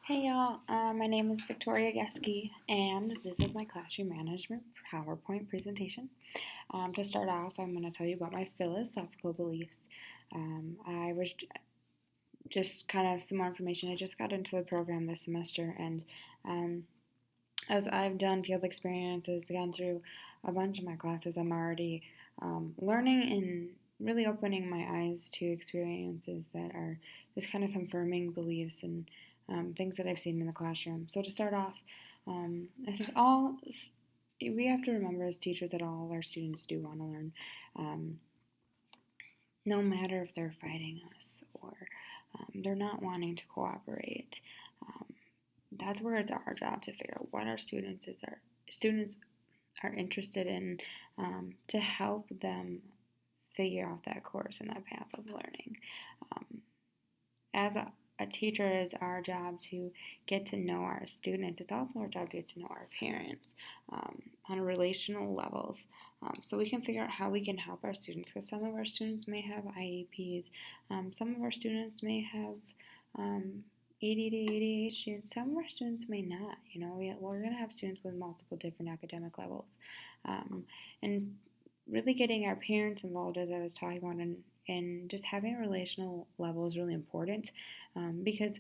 Hey y'all, my name is Victoria Geske, and this is my classroom management PowerPoint presentation. To start off, I'm going to tell you about my philosophical beliefs. I was just kind of some more information. I just got into the program this semester, and um, as I've done field experiences, gone through a bunch of my classes, I'm already learning and really opening my eyes to experiences that are just kind of confirming beliefs and things that I've seen in the classroom. So to start off, I think we have to remember as teachers that all of our students do want to learn, um, no matter if they're fighting us or they're not wanting to cooperate. Um, that's where it's our job to figure out what our students are interested in, to help them figure out that course and that path of learning. As a teacher, it's our job to get to know our students. It's also our job to get to know our parents on relational levels, so we can figure out how we can help our students, because some of our students may have IEPs, some of our students may have ADD, ADHD, and some of our students may not. We're going to have students with multiple different academic levels, and really getting our parents involved, as I was talking about, and just having a relational level is really important, because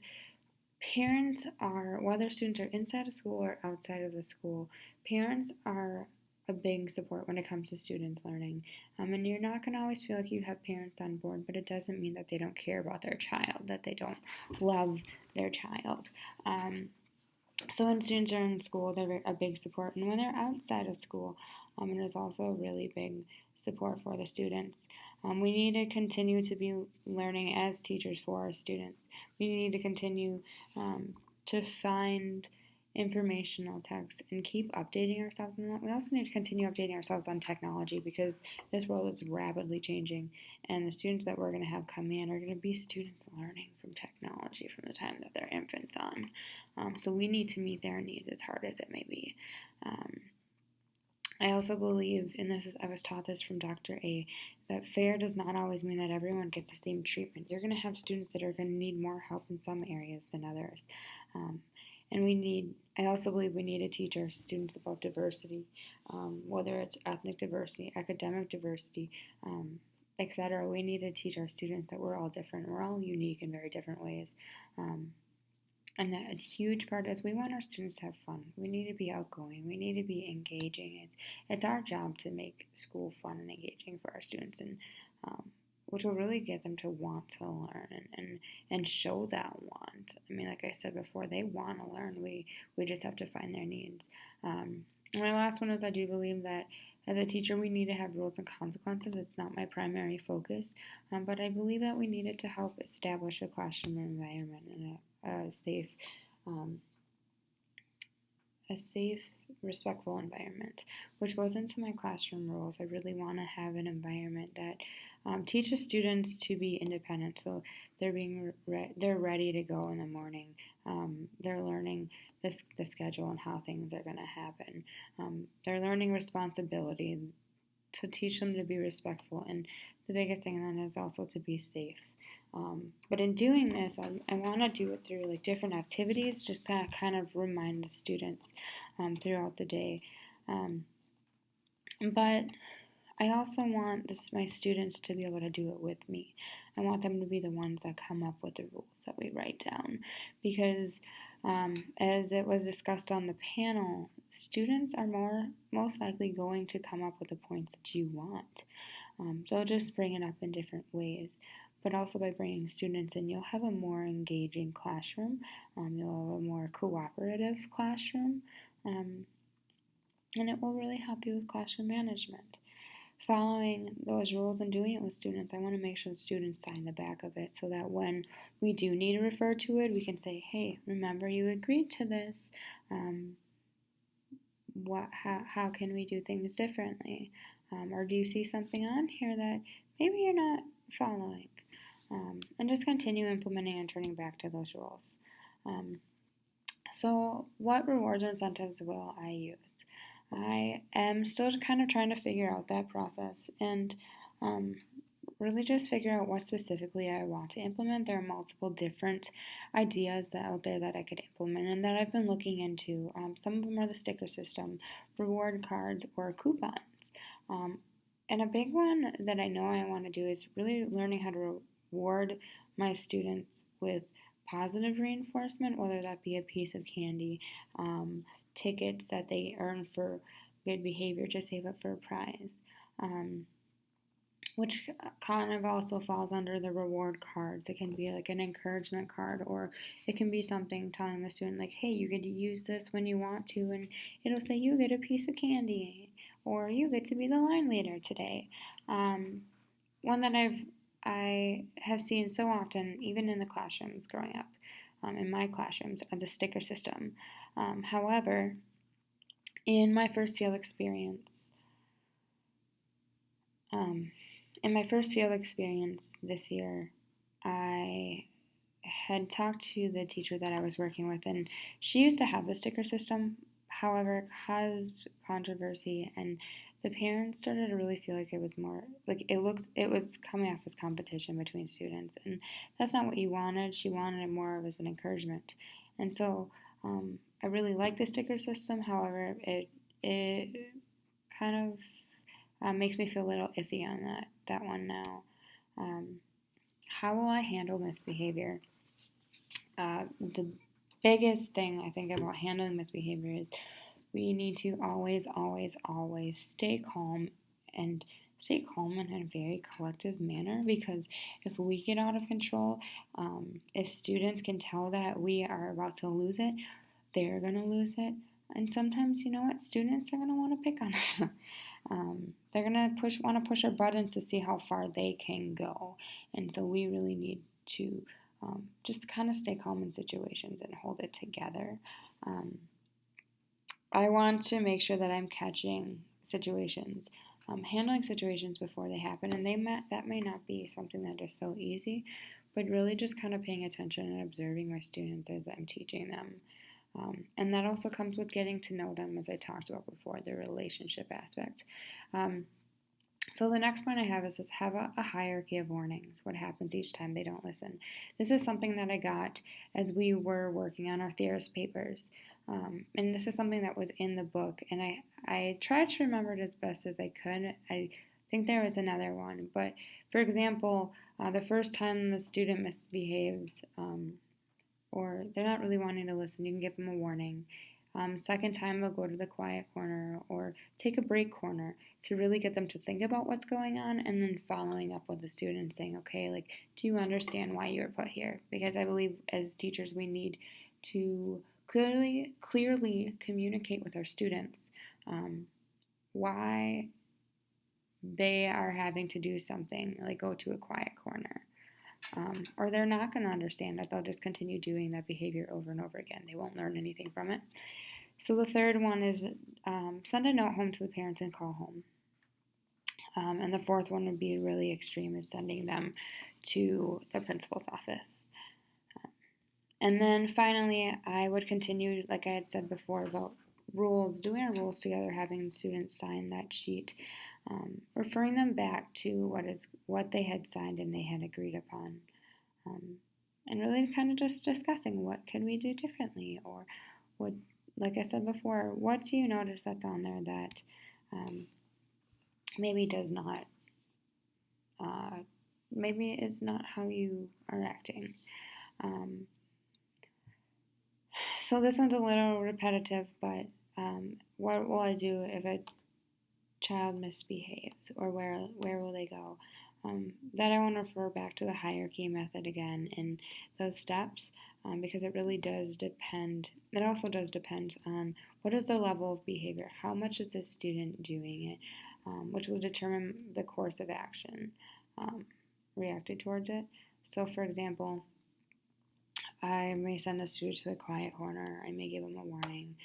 parents are, whether students are inside of school or outside of the school, parents are a big support when it comes to students learning. And you're not going to always feel like you have parents on board, but it doesn't mean that they don't care about their child, that they don't love their child. So when students are in school, they're a big support, and when they're outside of school, it is also a really big support for the students. We need to continue to be learning as teachers for our students. We need to continue to find informational texts and keep updating ourselves on that. We also need to continue updating ourselves on technology, because this world is rapidly changing, and the students that we're going to have come in are going to be students learning from technology from the time that they're infants on. So we need to meet their needs, as hard as it may be. I also believe, and I was taught this from Dr. A, that fair does not always mean that everyone gets the same treatment. You're going to have students that are going to need more help in some areas than others. And I also believe we need to teach our students about diversity, whether it's ethnic diversity, academic diversity, etc. We need to teach our students that we're all different. We're all unique in very different ways. And a huge part is we want our students to have fun. We need to be outgoing. We need to be engaging. It's our job to make school fun and engaging for our students, and which will really get them to want to learn and show that want. I mean, like I said before, they want to learn. We just have to find their needs. My last one is, I do believe that as a teacher, we need to have rules and consequences. It's not my primary focus, but I believe that we need it to help establish a classroom environment and a um, safe, respectful environment, which goes into my classroom rules. I really want to have an environment that teaches students to be independent, so they're ready to go in the morning. They're learning the schedule and how things are going to happen. They're learning responsibility, to teach them to be respectful, and the biggest thing then is also to be safe. But in doing this, I want to do it through like different activities, just to kind of remind the students throughout the day. But I also want my students to be able to do it with me. I want them to be the ones that come up with the rules that we write down, because as it was discussed on the panel, students are most likely going to come up with the points that you want. So just bring it up in different ways. But also by bringing students in, you'll have a more engaging classroom. You'll have a more cooperative classroom. And it will really help you with classroom management. Following those rules and doing it with students, I want to make sure the students sign the back of it, so that when we do need to refer to it, we can say, hey, remember you agreed to this. How can we do things differently? Or do you see something on here that maybe you're not following? And just continue implementing and turning back to those rules. So what rewards or incentives will I use? I am still kind of trying to figure out that process, and really just figure out what specifically I want to implement. There are multiple different ideas out there that I could implement and that I've been looking into. Some of them are the sticker system, reward cards, or coupons. Um, and a big one that I know I want to do is really learning how to reward my students with positive reinforcement, whether that be a piece of candy, tickets that they earn for good behavior to save up for a prize. Um, which kind of also falls under the reward cards. It can be like an encouragement card, or it can be something telling the student, like, hey, you get to use this when you want to, and it'll say you get a piece of candy, or you get to be the line leader today. One that I have seen so often, even in the classrooms growing up, in my classrooms, are the sticker system. However, in my first field experience, um, this year, I had talked to the teacher that I was working with, and she used to have the sticker system. However, it caused controversy, and the parents started to really feel like it was more like it was coming off as competition between students, and that's not what you wanted. She wanted it more as an encouragement, and so I really like the sticker system. However, it kind of makes me feel a little iffy on that one now. Um, how will I handle misbehavior? The biggest thing I think about handling misbehavior is we need to always, always, always stay calm and stay calm in a very collective manner, because if we get out of control, if students can tell that we are about to lose it, they're going to lose it. And sometimes, you know what, students are going to want to pick on us. They're going to want to push our buttons to see how far they can go. And so we really need to just kind of stay calm in situations and hold it together. I want to make sure that I'm catching situations, handling situations before they happen, and that may not be something that is so easy, but really just kind of paying attention and observing my students as I'm teaching them. And that also comes with getting to know them, as I talked about before, the relationship aspect. So the next point I have is have a hierarchy of warnings. What happens each time they don't listen? This is something that I got as we were working on our theorist papers. And this is something that was in the book, and I tried to remember it as best as I could. I think there was another one, but for example, the first time the student misbehaves, or they're not really wanting to listen, you can give them a warning. Second time, they'll go to the quiet corner or take a break corner to really get them to think about what's going on, and then following up with the student saying, okay, like, do you understand why you were put here? Because I believe as teachers, we need to clearly communicate with our students why they are having to do something, like go to a quiet corner. Or they're not going to understand it. They'll just continue doing that behavior over and over again. They won't learn anything from it. So the third one is send a note home to the parents and call home. And the fourth one would be really extreme, is sending them to the principal's office. And then finally, I would continue, like I had said before, about rules, doing our rules together, having students sign that sheet, referring them back to what they had signed and they had agreed upon, and really kind of just discussing what could we do differently, or what, like I said before, what do you notice that's on there that maybe does not, maybe is not how you are acting. So this one's a little repetitive, but what will I do if a child misbehaves, or where will they go? That I want to refer back to the hierarchy method again and those steps, because it really does depend. It also does depend on what is the level of behavior, how much is the student doing it, which will determine the course of action reacted towards it. So, for example, I may send a student to the quiet corner. I may give them a warning.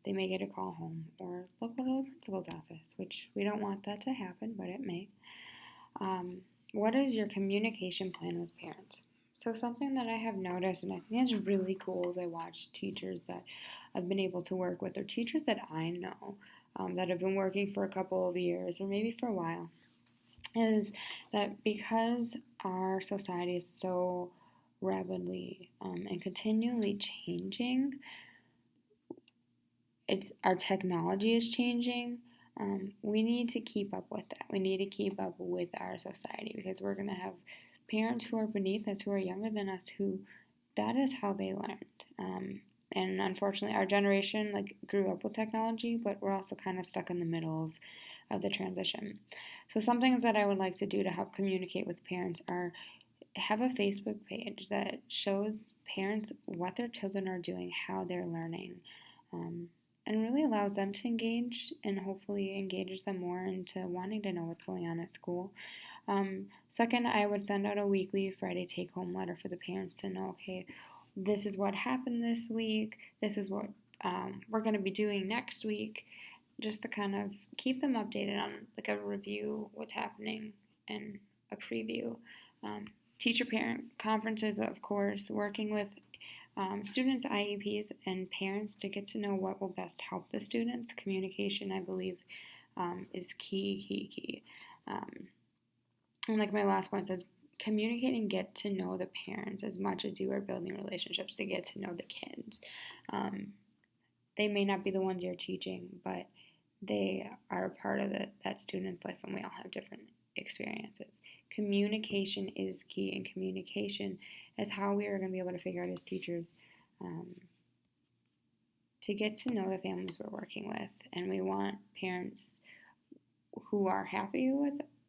They may get a call home, or they'll go to the principal's office, which we don't want that to happen, but it may. What is your communication plan with parents? So something that I have noticed, and I think is really cool, is I watch teachers that I've been able to work with, or teachers that I know that have been working for a couple of years, or maybe for a while. is that because our society is so rapidly and continually changing, our technology is changing. We need to keep up with that. We need to keep up with our society because we're going to have parents who are beneath us, who are younger than us, who that is how they learned. And unfortunately, our generation grew up with technology, but we're also kind of stuck in the middle of the transition. So some things that I would like to do to help communicate with parents are have a Facebook page that shows parents what their children are doing, how they're learning, um, and really allows them to engage and hopefully engages them more into wanting to know what's going on at school. Second, I would send out a weekly Friday take home letter for the parents to know, okay, this is what happened this week, this is what we're going to be doing next week, just to kind of keep them updated on a review, what's happening, and a preview. Um, Teacher parent conferences, of course, working with students, IEPs, and parents to get to know what will best help the students. Communication, I believe, is key. And like my last point says, communicate and get to know the parents as much as you are building relationships to get to know the kids. They may not be the ones you're teaching, but they are a part of that student's life, and we all have different experiences. Communication is key, and communication is how we are going to be able to figure out as teachers to get to know the families we're working with. And we want parents who are happy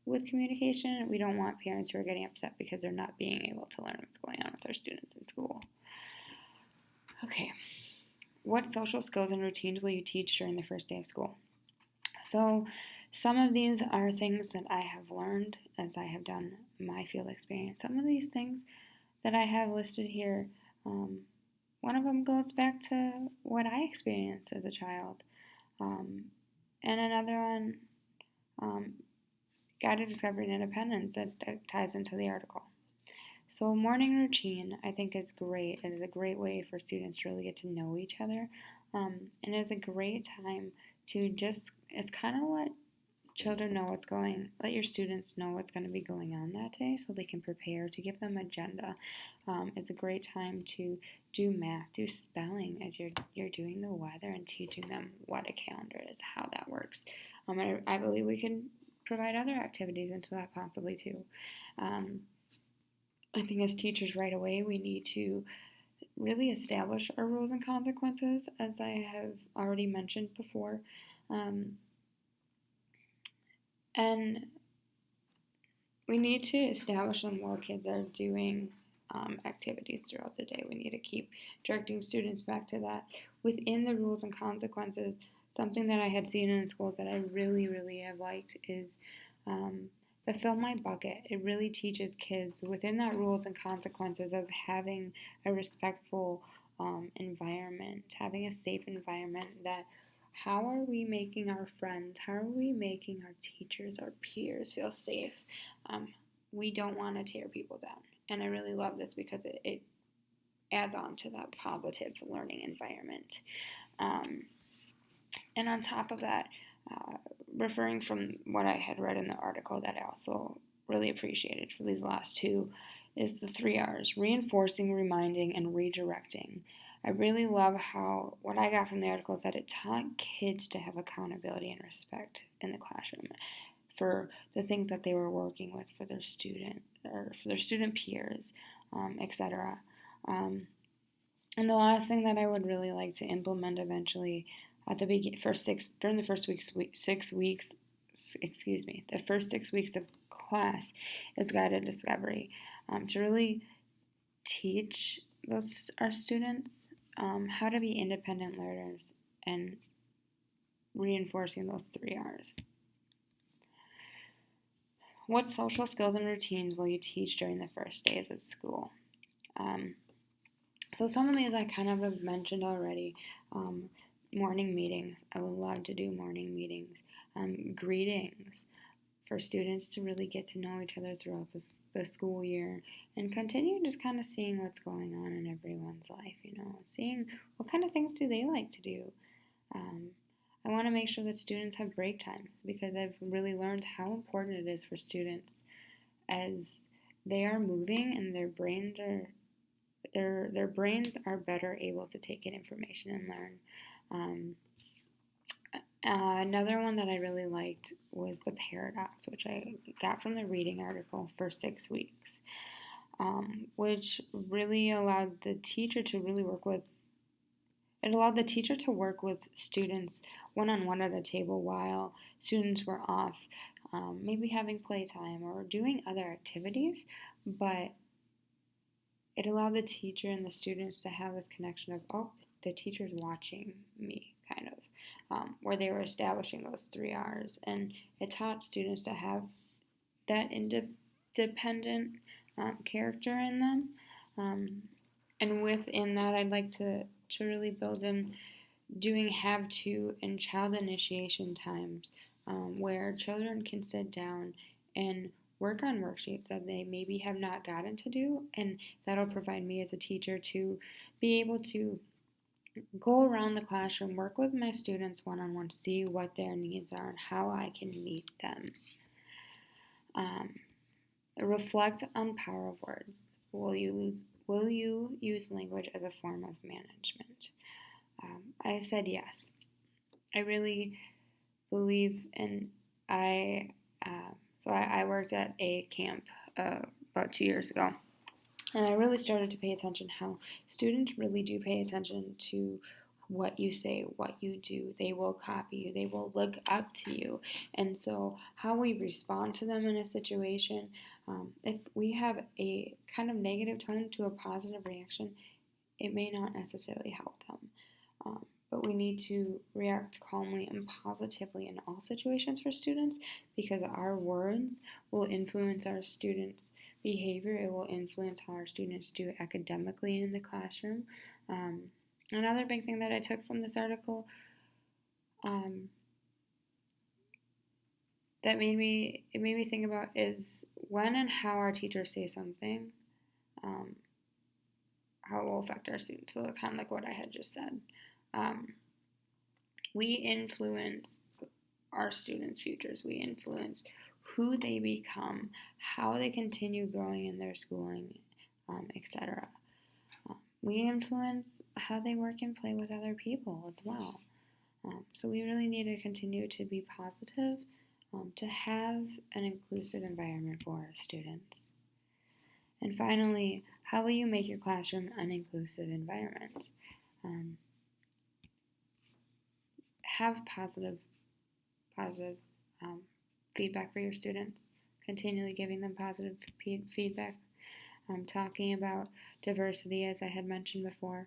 with communication. We don't want parents who are getting upset because they're not being able to learn what's going on with their students in school. Okay, what social skills and routines will you teach during the first day of school? So some of these are things that I have learned as I have done my field experience. Some of these things that I have listed here, one of them goes back to what I experienced as a child. And another one, Guided Discovery and Independence, that ties into the article. So morning routine, I think, is great. It is a great way for students to really get to know each other. And it's a great time to it's kind of let children know let your students know what's going to be going on that day so they can prepare, to give them agenda. It's a great time to do math, do spelling as you're doing the weather and teaching them what a calendar is, how that works. I believe we can provide other activities into that possibly too. I think as teachers right away we need to really establish our rules and consequences, as I have already mentioned before. And we need to establish when more kids are doing activities throughout the day. We need to keep directing students back to that. Within the rules and consequences, something that I had seen in schools that I really have liked is the Fill My Bucket. It really teaches kids within that rules and consequences of having a respectful environment, having a safe environment, that how are we making our friends, how are we making our teachers, our peers feel safe? We don't want to tear people down. And I really love this because it adds on to that positive learning environment. And on top of that, referring from what I had read in the article that I also really appreciated for these last two, is the 3 R's: reinforcing, reminding, and redirecting. I really love how what I got from the article is that it taught kids to have accountability and respect in the classroom for the things that they were working with for their student peers, etc. And the last thing that I would really like to implement eventually at the during the first 6 weeks, the first 6 weeks of class is guided discovery, to really teach our students how to be independent learners and reinforcing those 3 R's. What social skills and routines will you teach during the first days of school? So some of these I kind of have mentioned already. Morning meetings. I would love to do morning meetings. Greetings for students to really get to know each other throughout the school year and continue just kind of seeing what's going on in everyone's life, seeing what kind of things do they like to do. I want to make sure that students have break times because I've really learned how important it is for students as they are moving and their brains are better able to take in information and learn. Um, Another one that I really liked was the paradox, which I got from the reading article for 6 weeks, which really allowed the teacher to really work with. It allowed the teacher to work with students one on one at a table while students were off, maybe having playtime or doing other activities, but it allowed the teacher and the students to have this connection of, oh, the teacher's watching me, kind of, where they were establishing those 3 R's. And it taught students to have that independent character in them. And within that, I'd like to really build in doing have to and child initiation times where children can sit down and work on worksheets that they maybe have not gotten to do, and that'll provide me as a teacher to be able to go around the classroom, work with my students one on one, see what their needs are and how I can meet them. Reflect on power of words. Will you use language as a form of management? I said yes. I really believe in I worked at a camp about 2 years ago, and I really started to pay attention how students really do pay attention to what you say, what you do. They will copy you, they will look up to you. And so, how we respond to them in a situation, if we have a kind of negative tone to a positive reaction, it may not necessarily help them. But we need to react calmly and positively in all situations for students because our words will influence our students' behavior. It will influence how our students do academically in the classroom. Another big thing that I took from this article that made me think about is when and how our teachers say something, how it will affect our students. So kind of like what I had just said. We influence our students' futures. We influence who they become, how they continue growing in their schooling, etc. We influence how they work and play with other people as well. So we really need to continue to be positive, to have an inclusive environment for our students. And finally, how will you make your classroom an inclusive environment? Have positive feedback for your students. Continually giving them positive feedback. Talking about diversity, as I had mentioned before.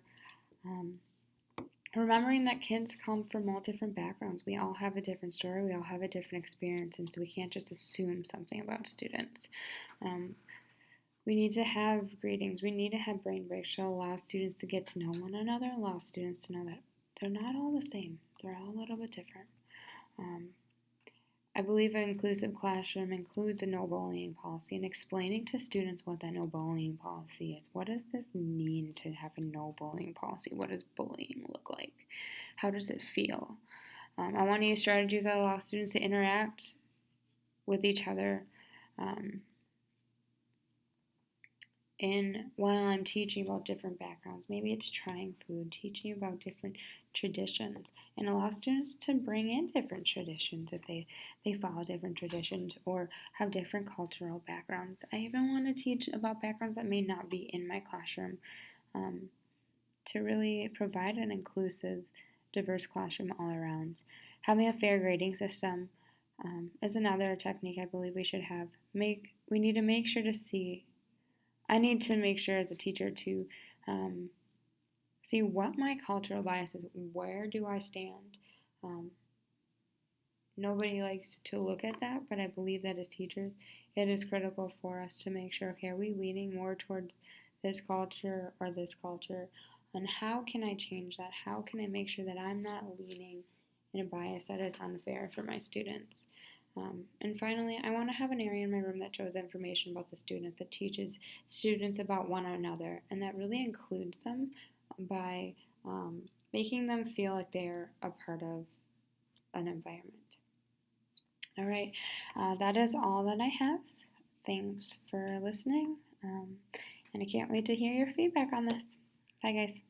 Remembering that kids come from all different backgrounds. We all have a different story. We all have a different experience, and so we can't just assume something about students. We need to have greetings. We need to have brain breaks to allow students to get to know one another, allow students to know that they're not all the same. They're all a little bit different. I believe an inclusive classroom includes a no bullying policy and explaining to students what that no bullying policy is. What does this mean to have a no bullying policy? What does bullying look like? How does it feel? I want to use strategies that allow students to interact with each other while I'm teaching about different backgrounds. Maybe it's trying food, teaching about different traditions, and allow students to bring in different traditions if they follow different traditions or have different cultural backgrounds. I even want to teach about backgrounds that may not be in my classroom to really provide an inclusive, diverse classroom all around. Having a fair grading system is another technique I believe we should have. We need to make sure to see I need to make sure as a teacher to see what my cultural bias is. Where do I stand? Nobody likes to look at that, but I believe that as teachers, it is critical for us to make sure, okay, are we leaning more towards this culture or this culture? And how can I change that? How can I make sure that I'm not leaning in a bias that is unfair for my students? And finally, I want to have an area in my room that shows information about the students, that teaches students about one another, and that really includes them by making them feel like they're a part of an environment. All right, that is all that I have. Thanks for listening, and I can't wait to hear your feedback on this. Bye, guys.